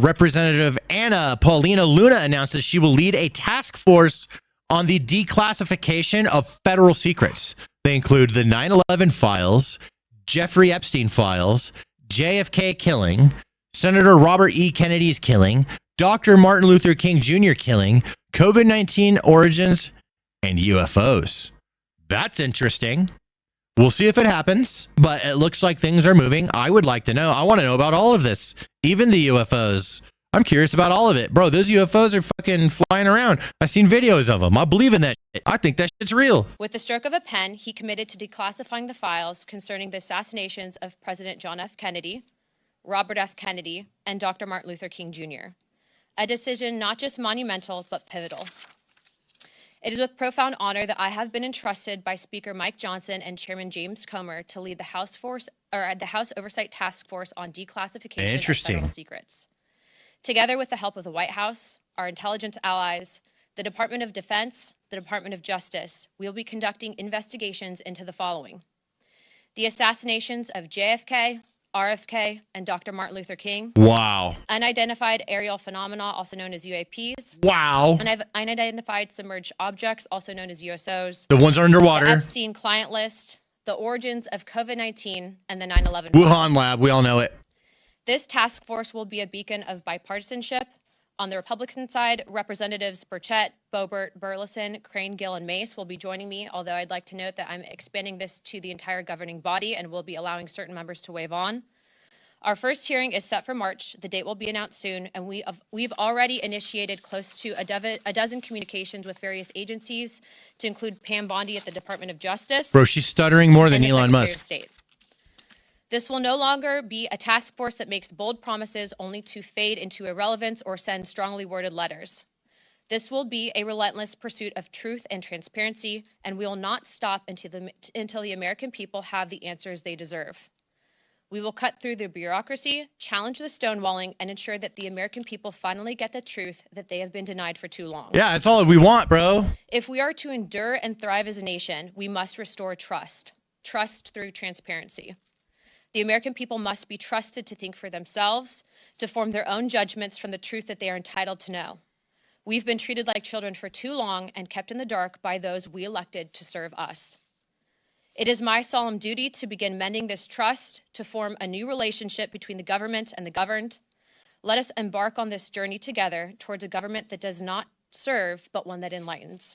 Representative Paulina Luna announces she will lead a task force on the declassification of federal secrets. They include the 9/11 files, Jeffrey Epstein files, JFK killing, Senator Robert E. Kennedy's killing, Dr. Martin Luther King Jr. killing, COVID-19 origins, and UFOs. That's interesting. We'll see if it happens, but it looks like things are moving. I would like to know. I want to know about all of this, even the UFOs. I'm curious about all of it. Bro, those UFOs are fucking flying around. I've seen videos of them. I believe in that shit. I think that shit's real. With the stroke of a pen, he committed to declassifying the files concerning the assassinations of President John F. Kennedy, Robert F. Kennedy, and Dr. Martin Luther King Jr. A decision not just monumental, but pivotal. It is with profound honor that I have been entrusted by Speaker Mike Johnson and Chairman James Comer to lead the House Oversight Task Force on declassification of federal secrets. Together with the help of the White House, our intelligence allies, the Department of Defense, the Department of Justice, we will be conducting investigations into the following: the assassinations of JFK, RFK, and Dr. Martin Luther King. Wow. Unidentified aerial phenomena, also known as UAPs. Wow. Unidentified submerged objects, also known as USOs. The ones underwater. The Epstein client list, the origins of COVID-19, and the 9/11 Wuhan lab, we all know it. This task force will be a beacon of bipartisanship. On the Republican side, Representatives Burchett, Boebert, Burleson, Crane, Gill, and Mace will be joining me, although I'd like to note that I'm expanding this to the entire governing body and will be allowing certain members to waive on. Our first hearing is set for March. The date will be announced soon, and we've already initiated close to a dozen communications with various agencies, to include Pam Bondi at the Department of Justice. Bro, she's stuttering more than Elon Musk. This will no longer be a task force that makes bold promises only to fade into irrelevance or send strongly worded letters. This will be a relentless pursuit of truth and transparency, and we will not stop until the American people have the answers they deserve. We will cut through the bureaucracy, challenge the stonewalling, and ensure that the American people finally get the truth that they have been denied for too long. Yeah, that's all we want, bro. If we are to endure and thrive as a nation, we must restore trust. Trust through transparency. The American people must be trusted to think for themselves, to form their own judgments from the truth that they are entitled to know. We've been treated like children for too long and kept in the dark by those we elected to serve us. It is my solemn duty to begin mending this trust, to form a new relationship between the government and the governed. Let us embark on this journey together towards a government that does not serve, but one that enlightens.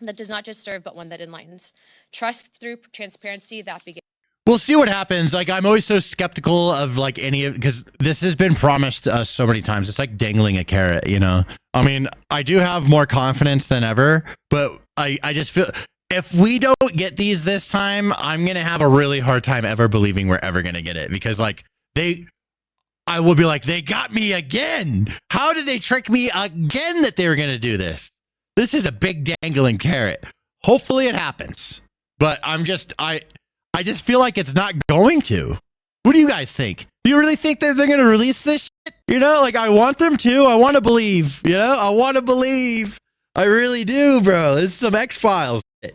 That does not just serve, but one that enlightens. Trust through transparency, that begins. We'll see what happens. Like, I'm always so skeptical of like any of, because this has been promised to us so many times. It's like dangling a carrot, you know? I mean, I do have more confidence than ever, but I just feel if we don't get these this time, I'm going to have a really hard time ever believing we're ever going to get it, because like I will be like, they got me again. How did they trick me again that they were going to do this? This is a big dangling carrot. Hopefully it happens, but I just feel like it's not going to. What do you guys think? Do you really think that they're going to release this shit? You know, like, I want them to. I want to believe. You know, I want to believe. I really do, bro. This is some X-Files shit.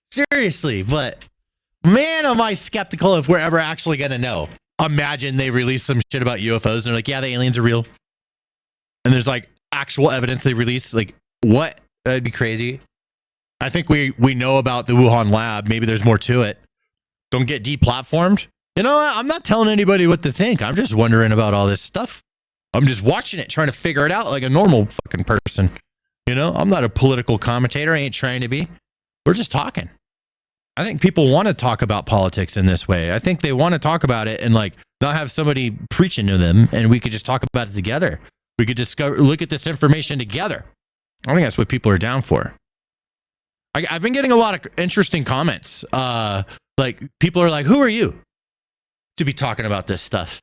Seriously, but man, am I skeptical if we're ever actually going to know. Imagine they release some shit about UFOs and they're like, yeah, the aliens are real. And there's like actual evidence they release. Like, what? That'd be crazy. I think we know about the Wuhan lab. Maybe there's more to it. Don't get deplatformed. You know, I'm not telling anybody what to think. I'm just wondering about all this stuff. I'm just watching it, trying to figure it out like a normal fucking person. You know, I'm not a political commentator. I ain't trying to be. We're just talking. I think people want to talk about politics in this way. I think they want to talk about it and like not have somebody preaching to them, and we could just talk about it together. We could look at this information together. I think that's what people are down for. I've been getting a lot of interesting comments. Like, people are like, who are you to be talking about this stuff?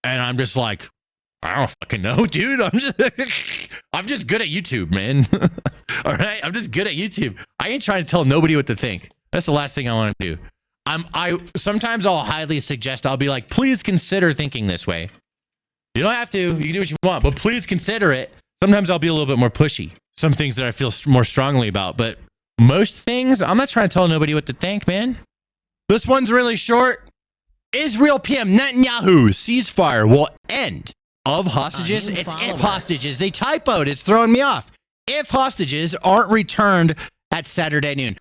And I'm just like, I don't fucking know, dude. I'm just good at YouTube, man. All right? I'm just good at YouTube. I ain't trying to tell nobody what to think. That's the last thing I want to do. Sometimes I'll highly suggest, I'll be like, please consider thinking this way. You don't have to. You can do what you want, but please consider it. Sometimes I'll be a little bit more pushy. Some things that I feel more strongly about, but most things, I'm not trying to tell nobody what to think, man. This one's really short. Israel PM Netanyahu's ceasefire will end of hostages. It's if hostages. They typoed. It's throwing me off. If hostages aren't returned at Saturday noon.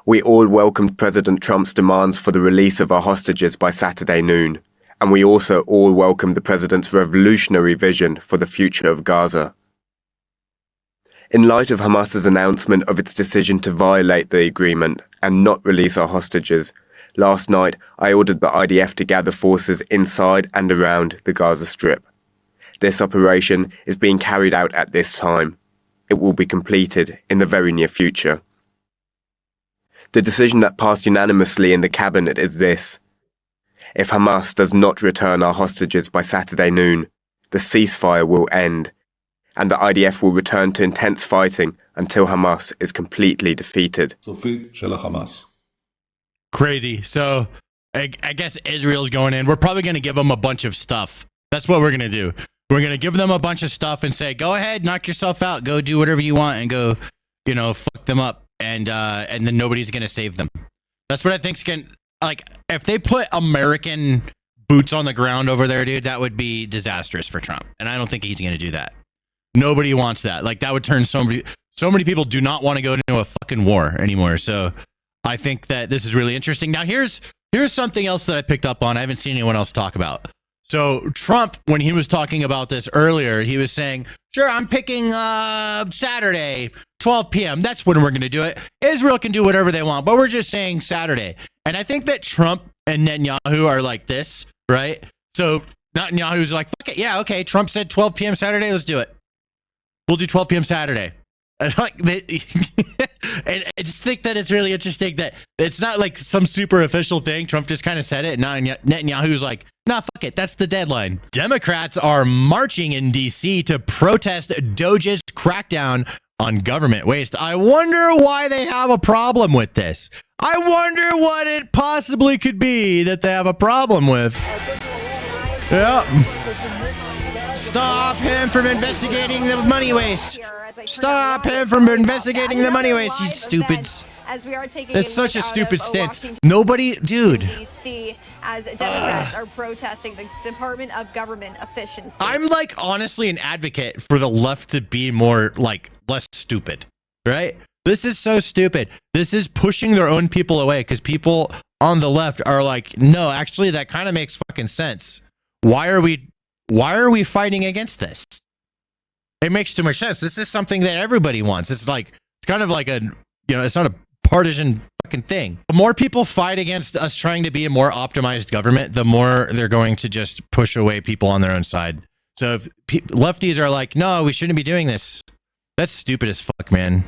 We all welcomed President Trump's demands for the release of our hostages by Saturday noon. And we also all welcomed the president's revolutionary vision for the future of Gaza. In light of Hamas's announcement of its decision to violate the agreement and not release our hostages, last night I ordered the IDF to gather forces inside and around the Gaza Strip. This operation is being carried out at this time. It will be completed in the very near future. The decision that passed unanimously in the cabinet is this. If Hamas does not return our hostages by Saturday noon, the ceasefire will end, and the IDF will return to intense fighting until Hamas is completely defeated. Crazy. So I guess Israel's going in. We're probably going to give them a bunch of stuff. That's what we're going to do. We're going to give them a bunch of stuff and say, go ahead, knock yourself out, go do whatever you want and go, fuck them up. And then nobody's going to save them. That's what I think's going to, if they put American boots on the ground over there, dude, that would be disastrous for Trump. And I don't think he's going to do that. Nobody wants that. That would turn so many people do not want to go into a fucking war anymore. So I think that this is really interesting. Now, here's something else that I picked up on. I haven't seen anyone else talk about. So Trump, when he was talking about this earlier, he was saying, sure, I'm picking Saturday, 12 p.m. That's when we're going to do it. Israel can do whatever they want, but we're just saying Saturday. And I think that Trump and Netanyahu are like this, right? So Netanyahu's like, fuck it. Yeah, okay. Trump said 12 p.m. Saturday. Let's do it. We'll do 12 p.m. Saturday. And I just think that it's really interesting that it's not like some super official thing. Trump just kind of said it. And Netanyahu's like, nah, fuck it. That's the deadline. Democrats are marching in D.C. to protest Doge's crackdown on government waste. I wonder why they have a problem with this. I wonder what it possibly could be that they have a problem with. Yeah. Stop him from investigating the money waste. Stop him from investigating the money waste, you stupids. That's such a stupid stance. Nobody, dude. As Democrats are protesting the Department of Government Efficiency. I'm honestly an advocate for the left to be more less stupid, right? This is so stupid. This is pushing their own people away because people on the left are like, no, actually that kind of makes fucking sense. Why are we fighting against this? It makes too much sense. This is something that everybody wants. It's kind of like it's not a partisan fucking thing. The more people fight against us trying to be a more optimized government, the more they're going to just push away people on their own side. So if lefties are like, no, we shouldn't be doing this. That's stupid as fuck, man.